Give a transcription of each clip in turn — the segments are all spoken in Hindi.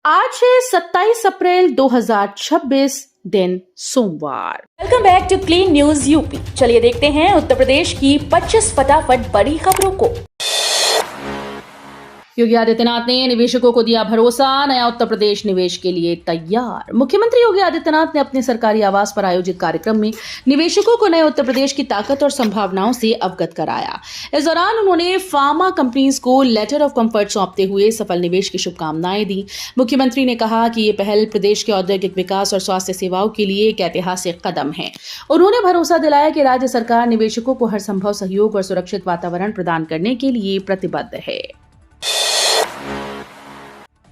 आज है 27 अप्रैल 2026 दिन सोमवार। Welcome back to clean news UP. चलिए देखते हैं उत्तर प्रदेश की 25 फटाफट बड़ी खबरों को। योगी आदित्यनाथ ने निवेशकों को दिया भरोसा, नया उत्तर प्रदेश निवेश के लिए तैयार। मुख्यमंत्री योगी आदित्यनाथ ने अपने सरकारी आवास पर आयोजित कार्यक्रम में निवेशकों को नए उत्तर प्रदेश की ताकत और संभावनाओं से अवगत कराया। इस दौरान उन्होंने फार्मा कंपनीज को लेटर ऑफ कंफर्ट सौंपते हुए सफल निवेश की शुभकामनाएं दी। मुख्यमंत्री ने कहा कि ये पहल प्रदेश के औद्योगिक विकास और स्वास्थ्य सेवाओं के लिए एक ऐतिहासिक कदम है। उन्होंने भरोसा दिलाया कि राज्य सरकार निवेशकों को हर संभव सहयोग और सुरक्षित वातावरण प्रदान करने के लिए प्रतिबद्ध है।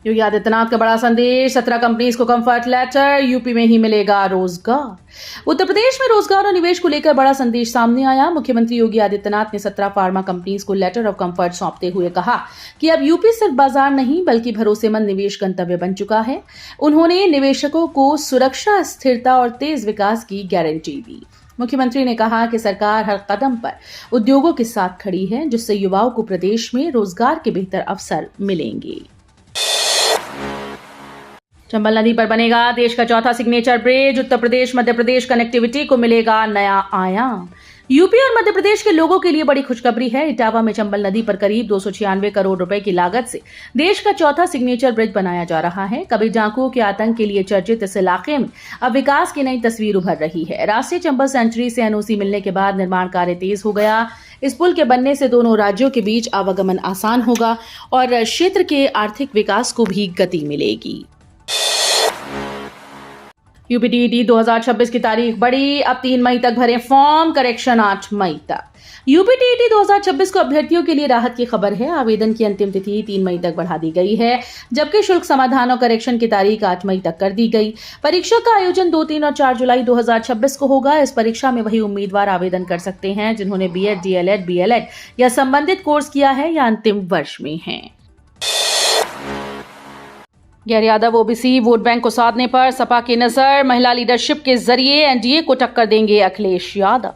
योगी आदित्यनाथ का बड़ा संदेश, 17 कंपनीज को कंफर्ट लेटर, यूपी में ही मिलेगा रोजगार। उत्तर प्रदेश में रोजगार और निवेश को लेकर बड़ा संदेश सामने आया। मुख्यमंत्री योगी आदित्यनाथ ने 17 फार्मा कंपनीज को लेटर ऑफ कंफर्ट सौंपते हुए कहा कि अब यूपी सिर्फ बाजार नहीं बल्कि भरोसेमंद निवेश गंतव्य बन चुका है। उन्होंने निवेशकों को सुरक्षा, स्थिरता और तेज विकास की गारंटी दी। मुख्यमंत्री ने कहा कि सरकार हर कदम पर उद्योगों के साथ खड़ी है, जिससे युवाओं को प्रदेश में रोजगार के बेहतर अवसर मिलेंगे। चंबल नदी पर बनेगा देश का चौथा signature bridge, Uttar Pradesh Madhya Pradesh connectivity को मिलेगा नया आयाम। यूपी और मध्य प्रदेश के लोगों के लिए बड़ी खुशखबरी है। इटावा में चंबल नदी पर करीब 296 करोड़ रुपए की लागत से देश का चौथा सिग्नेचर ब्रिज बनाया जा रहा है। कभी डाकुओं के आतंक के लिए चर्चित इस इलाके में अब विकास की नई तस्वीर उभर रही है। राष्ट्रीय चंबल सेंचुरी से एनओसी मिलने के बाद निर्माण कार्य तेज हो गया। इस पुल के बनने से दोनों राज्यों के बीच आवागमन आसान होगा और क्षेत्र के आर्थिक विकास को भी गति मिलेगी। यूपीटीईटी 2026 की तारीख बढ़ी, अब 3 मई तक भरें फॉर्म, करेक्शन 8 मई तक। यूपीटीईटी 2026 को अभ्यर्थियों के लिए राहत की खबर है। आवेदन की अंतिम तिथि 3 मई तक बढ़ा दी गई है, जबकि शुल्क समाधान और करेक्शन की तारीख 8 मई तक कर दी गई। परीक्षा का आयोजन 2, 3 और 4 जुलाई 2026 को होगा। इस परीक्षा में वही उम्मीदवार आवेदन कर सकते हैं जिन्होंने बीएड, डीएलएड, बीएलएड या संबंधित कोर्स किया है या अंतिम वर्ष में हैं। गैर यादव ओबीसी वोट बैंक को साधने पर सपा की नजर, महिला लीडरशिप के जरिए एनडीए को टक्कर देंगे अखिलेश यादव।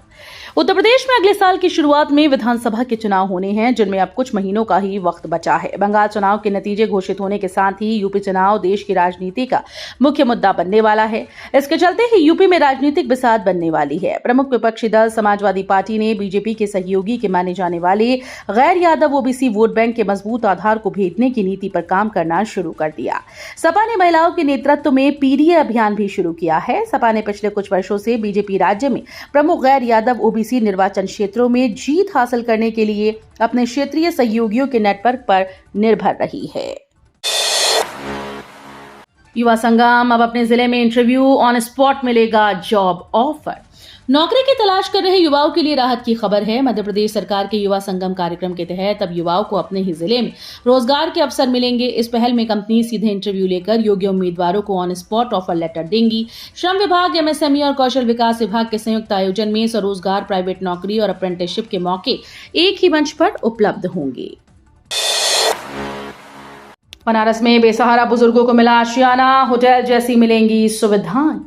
उत्तर प्रदेश में अगले साल की शुरुआत में विधानसभा के चुनाव होने हैं, जिनमें अब कुछ महीनों का ही वक्त बचा है। बंगाल चुनाव के नतीजे घोषित होने के साथ ही यूपी चुनाव देश की राजनीति का मुख्य मुद्दा बनने वाला है। इसके चलते ही यूपी में राजनीतिक बिसात बनने वाली है। प्रमुख विपक्षी दल समाजवादी पार्टी ने बीजेपी के सहयोगी के माने जाने वाले गैर यादव ओबीसी वोट बैंक के मजबूत आधार को भेदने की नीति पर काम करना शुरू कर दिया। सपा ने महिलाओं के नेतृत्व में पीडीए अभियान भी शुरू किया है। सपा ने पिछले कुछ वर्षों से बीजेपी राज्य में प्रमुख गैर यादव ओबीसी निर्वाचन क्षेत्रों में जीत हासिल करने के लिए अपने क्षेत्रीय सहयोगियों के नेटवर्क पर निर्भर रही है। युवा संगम, अब अपने जिले में इंटरव्यू ऑन स्पॉट मिलेगा जॉब ऑफर। नौकरी की तलाश कर रहे युवाओं के लिए राहत की खबर है। मध्य प्रदेश सरकार के युवा संगम कार्यक्रम के तहत अब युवाओं को अपने ही जिले में रोजगार के अवसर मिलेंगे। इस पहल में कंपनी सीधे इंटरव्यू लेकर योग्य उम्मीदवारों को ऑन स्पॉट ऑफर लेटर देंगी। श्रम विभाग, एमएसएमई और कौशल विकास विभाग के संयुक्त आयोजन में स्वरोजगार, प्राइवेट नौकरी और अप्रेंटिसशिप के मौके एक ही मंच पर उपलब्ध होंगे। बनारस में बेसहारा बुजुर्गों को मिला आशियाना, होटल जैसी मिलेंगी सुविधाएं।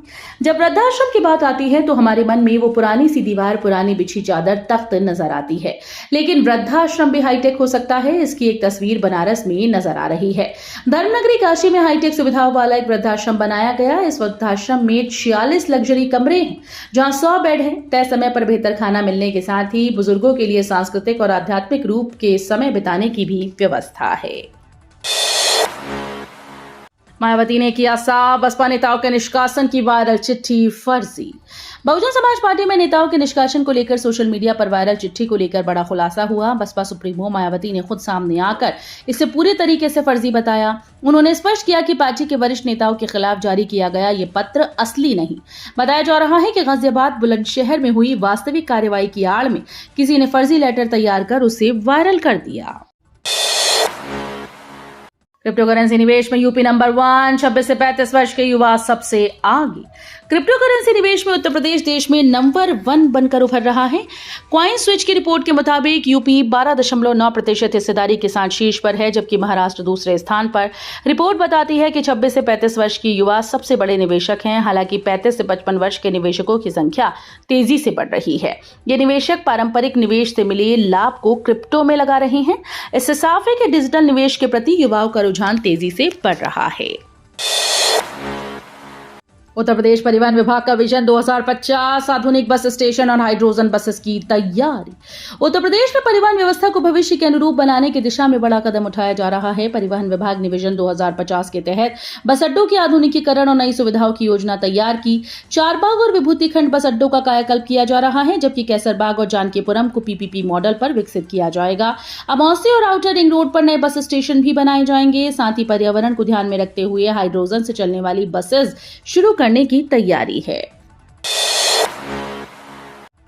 जब वृद्धाश्रम की बात आती है तो हमारे मन में वो पुरानी सी दीवार, पुरानी बिछी चादर, तख्त नजर आती है। लेकिन वृद्धाश्रम भी हाईटेक हो सकता है, इसकी एक तस्वीर बनारस में नजर आ रही है। धर्मनगरी काशी में हाईटेक सुविधाओं वाला एक वृद्धाश्रम बनाया गया। इस वृद्धाश्रम में 46 लग्जरी कमरे हैं, जहां 100 बेड हैं। तय समय पर बेहतर खाना मिलने के साथ ही बुजुर्गों के लिए सांस्कृतिक और आध्यात्मिक रूप के समय बिताने की भी व्यवस्था है। मायावती ने किया साफ, बसपा नेताओं के निष्कासन की वायरल चिट्ठी फर्जी। बहुजन समाज पार्टी में नेताओं के निष्कासन को लेकर सोशल मीडिया पर वायरल चिट्ठी को लेकर बड़ा खुलासा हुआ। बसपा सुप्रीमो मायावती ने खुद सामने आकर इसे पूरे तरीके से फर्जी बताया। उन्होंने स्पष्ट किया कि पार्टी के वरिष्ठ नेताओं के खिलाफ जारी किया गया ये पत्र असली नहीं। बताया जा रहा है कि गाजियाबाद बुलंदशहर में हुई वास्तविक कार्रवाई की आड़ में किसी ने फर्जी लेटर तैयार कर उसे वायरल कर दिया। क्रिप्टो करेंसी निवेश में यूपी नंबर 1, 26 से 35 वर्ष के युवा सबसे आगे। क्रिप्टो करेंसी निवेश में उत्तर प्रदेश देश में नंबर 1 बनकर उभर रहा है। क्वाइन स्विच की रिपोर्ट के मुताबिक यूपी 12.9% हिस्सेदारी के साथ शीर्ष पर है, जबकि महाराष्ट्र दूसरे स्थान पर। रिपोर्ट बताती है कि 26 से 35 वर्ष की युवा सबसे बड़े निवेशक हैं। हालांकि 35 से 55 वर्ष के निवेशकों की संख्या तेजी से बढ़ रही है। ये निवेशक पारंपरिक निवेश से मिले लाभ को क्रिप्टो में लगा रहे हैं। इससे साफ है कि डिजिटल निवेश के प्रति युवाओं का रुझान तेजी से बढ़ रहा है। उत्तर प्रदेश परिवहन विभाग का विजन 2050 आधुनिक बस स्टेशन और हाइड्रोजन बसेस की तैयारी। उत्तर प्रदेश में परिवहन व्यवस्था को भविष्य के अनुरूप बनाने की दिशा में बड़ा कदम उठाया जा रहा है। परिवहन विभाग ने विजन 2050 के तहत बस अड्डों के आधुनिकीकरण और नई सुविधाओं की योजना तैयार की। चारबाग और विभूति खंड बस अड्डों का कायाकल्प किया जा रहा है, जबकि कैसरबाग और जानकीपुरम को पीपीपी मॉडल पर विकसित किया जाएगा। अमौसी और आउटर रिंग रोड पर नए बस स्टेशन भी बनाए जाएंगे। साथ ही पर्यावरण को ध्यान में रखते हुए हाइड्रोजन से चलने वाली बसेस शुरू करने की तैयारी है।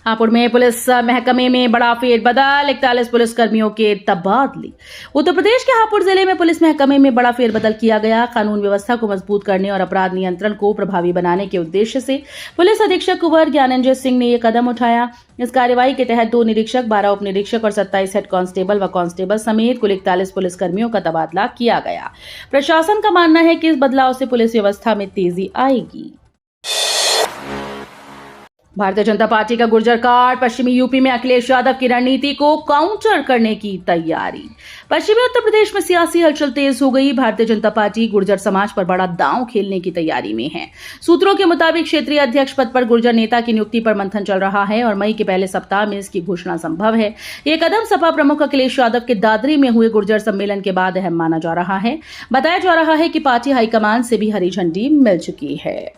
हापुड़ में पुलिस महकमे में बड़ा फेरबदल, 41 पुलिसकर्मियों के तबादले। उत्तर प्रदेश के हापुड़ जिले में पुलिस महकमे में बड़ा फेरबदल किया गया। कानून व्यवस्था को मजबूत करने और अपराध नियंत्रण को प्रभावी बनाने के उद्देश्य से पुलिस अधीक्षक कुंवर ज्ञानंजय सिंह ने यह कदम उठाया। इस कार्यवाही के तहत 2 निरीक्षक, 12 उप निरीक्षक और 27 हेड कांस्टेबल व कांस्टेबल समेत कुल 41 पुलिसकर्मियों का तबादला किया गया। प्रशासन का मानना है कि इस बदलाव से पुलिस व्यवस्था में तेजी आएगी। भारतीय जनता पार्टी का गुर्जर कार्ड, पश्चिमी यूपी में अखिलेश यादव की रणनीति को काउंटर करने की तैयारी। पश्चिमी उत्तर प्रदेश में सियासी हलचल तेज हो गई। भारतीय जनता पार्टी गुर्जर समाज पर बड़ा दांव खेलने की तैयारी में है। सूत्रों के मुताबिक क्षेत्रीय अध्यक्ष पद पर गुर्जर नेता की नियुक्ति पर मंथन चल रहा है और मई के पहले सप्ताह में इसकी घोषणा संभव है। यह कदम सपा प्रमुख अखिलेश यादव के दादरी में हुए गुर्जर सम्मेलन के बाद अहम माना जा रहा है। बताया जा रहा है कि पार्टी हाईकमान से भी हरी झंडी मिल चुकी है।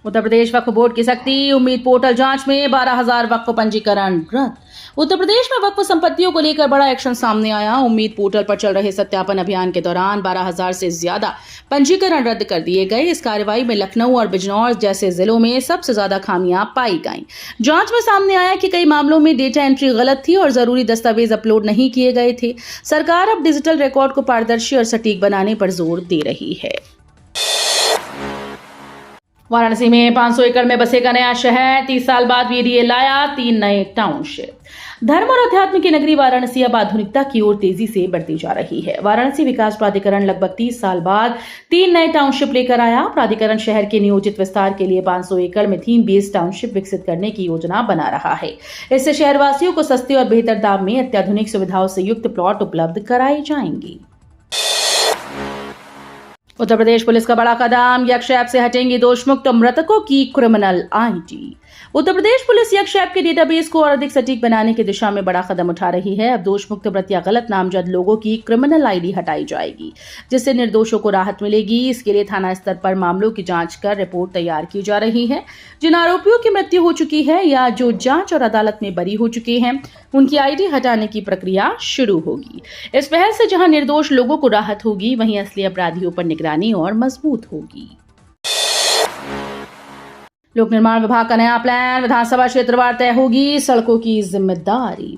उत्तर प्रदेश वक्फ बोर्ड की सख्ती, उम्मीद पोर्टल जांच में 12,000 वक्फ पंजीकरण रद्द। उत्तर प्रदेश में वक्फ संपत्तियों को लेकर बड़ा एक्शन सामने आया। उम्मीद पोर्टल पर चल रहे सत्यापन अभियान के दौरान 12,000 से ज्यादा पंजीकरण रद्द कर दिए गए। इस कार्रवाई में लखनऊ और बिजनौर जैसे जिलों में सबसे ज्यादा खामियां पाई गईं। जांच में सामने आया कि कई मामलों में डेटा एंट्री गलत थी और जरूरी दस्तावेज अपलोड नहीं किए गए थे। सरकार अब डिजिटल रिकॉर्ड को पारदर्शी और सटीक बनाने पर जोर दे रही है। वाराणसी में 500 एकड़ में बसेगा नया शहर, 30 साल बाद वीडीए लाया 3 नए टाउनशिप। धर्म और अध्यात्म की नगरी वाराणसी अब आधुनिकता की ओर तेजी से बढ़ती जा रही है। वाराणसी विकास प्राधिकरण लगभग 30 साल बाद 3 नए टाउनशिप लेकर आया। प्राधिकरण शहर के नियोजित विस्तार के लिए 500 एकड़ में थीम बेस्ड टाउनशिप विकसित करने की योजना बना रहा है। इससे शहरवासियों को सस्ते और बेहतर दाम में अत्याधुनिक सुविधाओं से युक्त प्लॉट उपलब्ध कराई जाएंगी। उत्तर प्रदेश पुलिस का बड़ा कदम, यक्ष ऐप से हटेंगी दोषमुक्त मृतकों की criminal ID. Uttar Pradesh police यक्ष ऐप के डेटाबेस को और अधिक सटीक बनाने की दिशा में बड़ा कदम उठा रही है। अब दोषमुक्त मृत या गलत नामजद लोगों की क्रिमिनल आईडी हटाई जाएगी, जिससे निर्दोषों को राहत मिलेगी। इसके लिए थाना स्तर पर मामलों की जांच कर रिपोर्ट तैयार की जा रही है। जिन आरोपियों की मृत्यु हो चुकी है या जो जांच और अदालत में बरी हो चुके हैं, उनकी आईडी हटाने की प्रक्रिया शुरू होगी। इस पहल से जहां निर्दोष लोगों को राहत होगी, वहीं असली अपराधियों पर निगरानी और मजबूत होगी। लोक निर्माण विभाग का नया प्लान, विधानसभा क्षेत्रवार तय होगी सड़कों की जिम्मेदारी।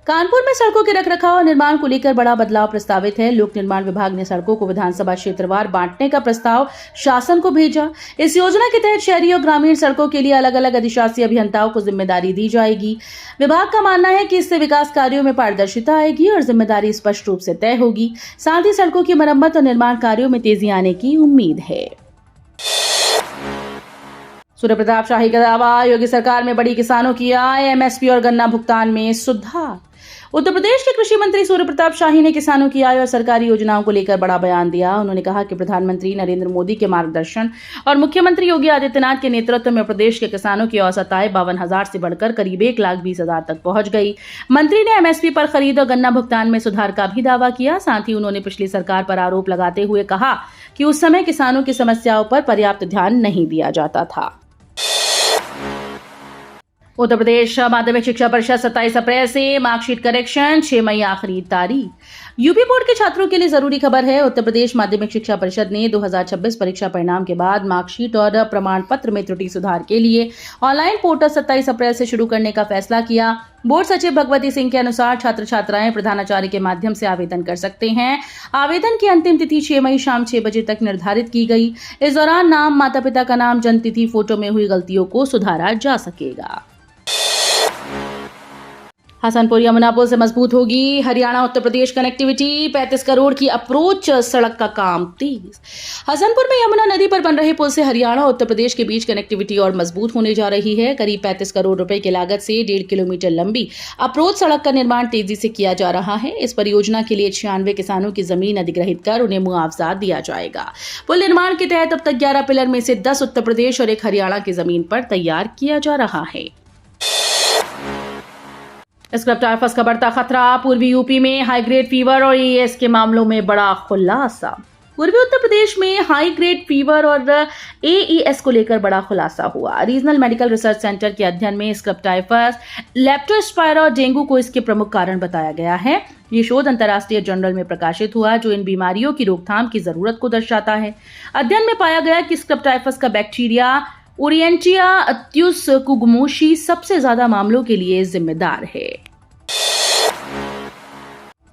कानपुर में सड़कों के रखरखाव और निर्माण को लेकर बड़ा बदलाव प्रस्तावित है। लोक निर्माण विभाग ने सड़कों को विधानसभा क्षेत्रवार बांटने का प्रस्ताव शासन को भेजा। इस योजना के तहत शहरी और ग्रामीण सड़कों के लिए अलग अलग अधिशासी अभियंताओं को जिम्मेदारी दी जाएगी। विभाग का मानना है कि इससे विकास कार्यों में पारदर्शिता आएगी और जिम्मेदारी स्पष्ट रूप से तय होगी। साथ ही सड़कों की मरम्मत और निर्माण कार्यों में तेजी आने की उम्मीद है। सूर्य प्रताप शाही का दावा, योगी सरकार में बढ़ी किसानों की आय, एमएसपी और गन्ना भुगतान में सुधार। उत्तर प्रदेश के कृषि मंत्री सूर्य प्रताप शाही ने किसानों की आय और सरकारी योजनाओं को लेकर बड़ा बयान दिया। उन्होंने कहा कि प्रधानमंत्री नरेंद्र मोदी के मार्गदर्शन और मुख्यमंत्री योगी आदित्यनाथ के नेतृत्व में प्रदेश के किसानों की औसत आय 52,000 से बढ़कर करीब 1,20,000 तक पहुंच गई। मंत्री ने एमएसपी पर खरीद और गन्ना भुगतान में सुधार का भी दावा किया। साथ ही उन्होंने पिछली सरकार पर आरोप लगाते हुए कहा कि उस समय किसानों की समस्याओं पर पर्याप्त ध्यान नहीं दिया जाता था। उत्तर प्रदेश माध्यमिक शिक्षा परिषद 27 अप्रैल से मार्कशीट करेक्शन, 6 मई आखिरी तारीख। यूपी बोर्ड के छात्रों के लिए जरूरी खबर है। उत्तर प्रदेश माध्यमिक शिक्षा परिषद ने 2026 परीक्षा परिणाम के बाद मार्कशीट और प्रमाण पत्र में त्रुटि सुधार के लिए ऑनलाइन पोर्टल 27 अप्रैल से शुरू करने का फैसला किया। बोर्ड सचिव भगवती सिंह के अनुसार छात्र छात्राएं प्रधानाचार्य के माध्यम से आवेदन कर सकते हैं। आवेदन की अंतिम तिथि 6 मई शाम 6 बजे तक निर्धारित की गई। इस दौरान नाम, माता पिता का नाम, जन्म तिथि, फोटो में हुई गलतियों को सुधारा जा सकेगा। हसनपुर यमुना पुल से मजबूत होगी हरियाणा उत्तर प्रदेश कनेक्टिविटी। 35 करोड़ की अप्रोच सड़क का काम तेज। हसनपुर में यमुना नदी पर बन रहे पुल से हरियाणा और उत्तर प्रदेश के बीच कनेक्टिविटी और मजबूत होने जा रही है। करीब 35 करोड़ रुपए की लागत से 1.5 किलोमीटर लंबी अप्रोच सड़क का निर्माण तेजी से किया जा रहा है। इस परियोजना के लिए 96 किसानों की जमीन अधिग्रहित कर उन्हें मुआवजा दिया जाएगा। पुल निर्माण के तहत अब तक 11 पिलर में से 10 उत्तर प्रदेश और 1 हरियाणा की जमीन पर तैयार किया जा रहा है। स्क्रब टाइफस का बढ़ता खतरा। पूर्वी यूपी में हाई ग्रेड फीवर और एईएस के मामलों में बड़ा खुलासा। पूर्वी उत्तर प्रदेश में हाई ग्रेड फीवर और एईएस को लेकर बड़ा खुलासा हुआ। रीजनल मेडिकल रिसर्च सेंटर के अध्ययन में स्क्रब टाइफस, लेप्टोस्पाइरा और डेंगू को इसके प्रमुख कारण बताया गया है। ये शोध अंतर्राष्ट्रीय जर्नल में प्रकाशित हुआ जो इन बीमारियों की रोकथाम की जरूरत को दर्शाता है। अध्ययन में पाया गया कि स्क्रब टाइफस का बैक्टीरिया ओरिएंटिया त्यूसकुगमोशी सबसे ज्यादा मामलों के लिए जिम्मेदार है।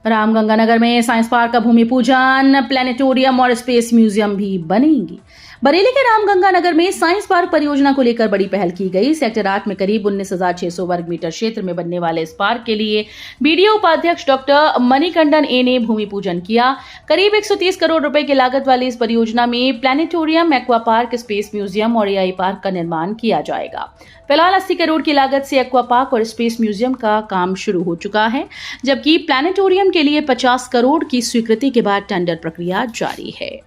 रामगंगानगर में साइंस पार्क का भूमि पूजन, प्लेनेटोरियम और स्पेस म्यूजियम भी बनेंगी। बरेली के रामगंगानगर में साइंस पार्क परियोजना को लेकर बड़ी पहल की गई। सेक्टर 8 में करीब 19,600 वर्ग मीटर क्षेत्र में बनने वाले इस पार्क के लिए बीडीओ उपाध्यक्ष डॉक्टर मणिकंडन ए ने भूमि पूजन किया। करीब 130 करोड़ रुपए की लागत वाली इस परियोजना में planetarium, aqua park, space museum और एआई पार्क का निर्माण किया जाएगा। फिलहाल 80 करोड़ की लागत से एक्वा पार्क और स्पेस म्यूजियम का काम शुरू हो चुका है, जबकि प्लेनेटोरियम के लिए 50 करोड़ की स्वीकृति के बाद टेंडर प्रक्रिया जारी है।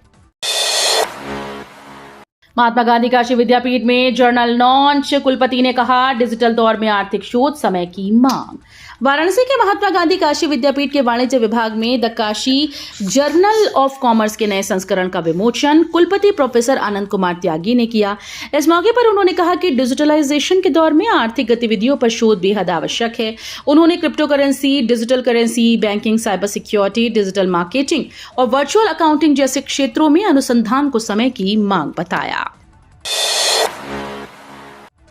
महात्मा गांधी काशी विद्यापीठ में जर्नल लॉन्च। कुलपति ने कहा, डिजिटल दौर में आर्थिक शोध समय की मांग। वाराणसी के महात्मा गांधी काशी विद्यापीठ के वाणिज्य विभाग में the Kashi journal of commerce के नए संस्करण का विमोचन कुलपति प्रोफेसर आनंद कुमार त्यागी ने किया। इस मौके पर उन्होंने कहा कि डिजिटलाइजेशन के दौर में आर्थिक गतिविधियों पर शोध बेहद आवश्यक है। उन्होंने crypto currency, digital currency, banking, cyber security, digital marketing और वर्चुअल अकाउंटिंग जैसे क्षेत्रों में अनुसंधान को समय की मांग बताया।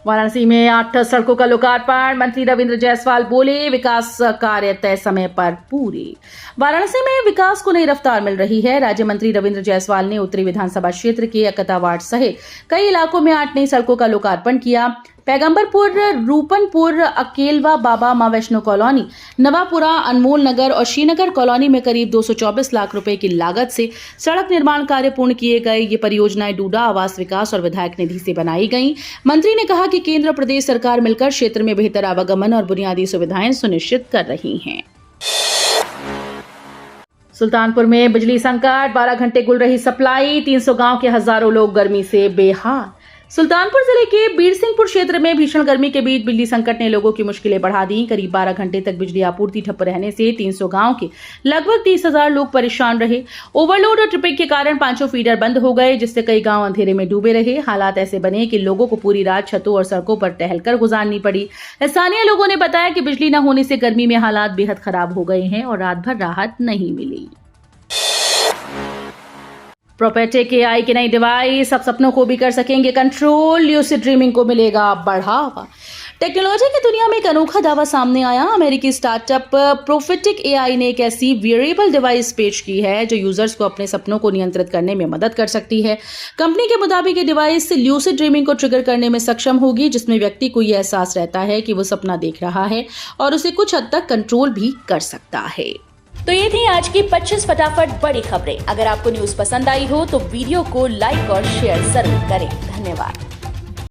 वाराणसी में 8 सड़कों का लोकार्पण। मंत्री रविंद्र जायसवाल बोले, विकास कार्य तय समय पर पूरे। वाराणसी में विकास को नई रफ्तार मिल रही है। राज्य मंत्री रविंद्र जायसवाल ने उत्तरी विधानसभा क्षेत्र के अकता वार्ड सहित कई इलाकों में 8 नई सड़कों का लोकार्पण किया। पैगंबरपुर, रूपनपुर, अकेलवा बाबा मां वैष्णो कॉलोनी, नवापुरा, अनमोल नगर और श्रीनगर कॉलोनी में करीब 224 लाख रुपए की लागत से सड़क निर्माण कार्य पूर्ण किए गए। ये परियोजनाएं डूडा आवास विकास और विधायक निधि से बनाई गई। मंत्री ने कहा कि केंद्र और प्रदेश सरकार मिलकर क्षेत्र में बेहतर आवागमन और बुनियादी सुविधाएं सुनिश्चित कर रही हैं। सुल्तानपुर में बिजली संकट, 12 घंटे गुल रही सप्लाई। 300 गांव के हजारों लोग गर्मी से बेहाल। सुल्तानपुर जिले के बीरसिंहपुर क्षेत्र में भीषण गर्मी के बीच बिजली संकट ने लोगों की मुश्किलें बढ़ा दी। करीब 12 घंटे तक बिजली आपूर्ति ठप रहने से 300 गांव के लगभग 30,000 लोग परेशान रहे। ओवरलोड और ट्रिपिंग के कारण 5 फीडर बंद हो गए, जिससे कई गांव अंधेरे में डूबे रहे। हालात ऐसे बने कि लोगों को पूरी रात छतों और सड़कों पर टहलकर गुजारनी पड़ी। स्थानीय लोगों ने बताया कि बिजली न होने से गर्मी में हालात बेहद खराब हो गए हैं और रात भर राहत नहीं मिली। प्रोपेटेक एआई के नई डिवाइस अब सपनों को भी कर सकेंगे कंट्रोल। ल्यूसिड ड्रीमिंग को मिलेगा बढ़ावा। टेक्नोलॉजी की दुनिया में एक अनोखा दावा सामने आया। अमेरिकी स्टार्टअप प्रोफेटिक एआई ने एक ऐसी वेरिएबल डिवाइस पेश की है जो यूजर्स को अपने सपनों को नियंत्रित करने में मदद कर सकती है। कंपनी के मुताबिक ये डिवाइस ल्यूसिड ड्रीमिंग को ट्रिगर करने में सक्षम होगी, जिसमें व्यक्ति को यह एहसास रहता है कि वो सपना देख रहा है और उसे कुछ हद तक कंट्रोल भी कर सकता है। तो ये थी आज की 25 फटाफट बड़ी खबरें। अगर आपको न्यूज पसंद आई हो तो वीडियो को लाइक और शेयर जरूर करें। धन्यवाद।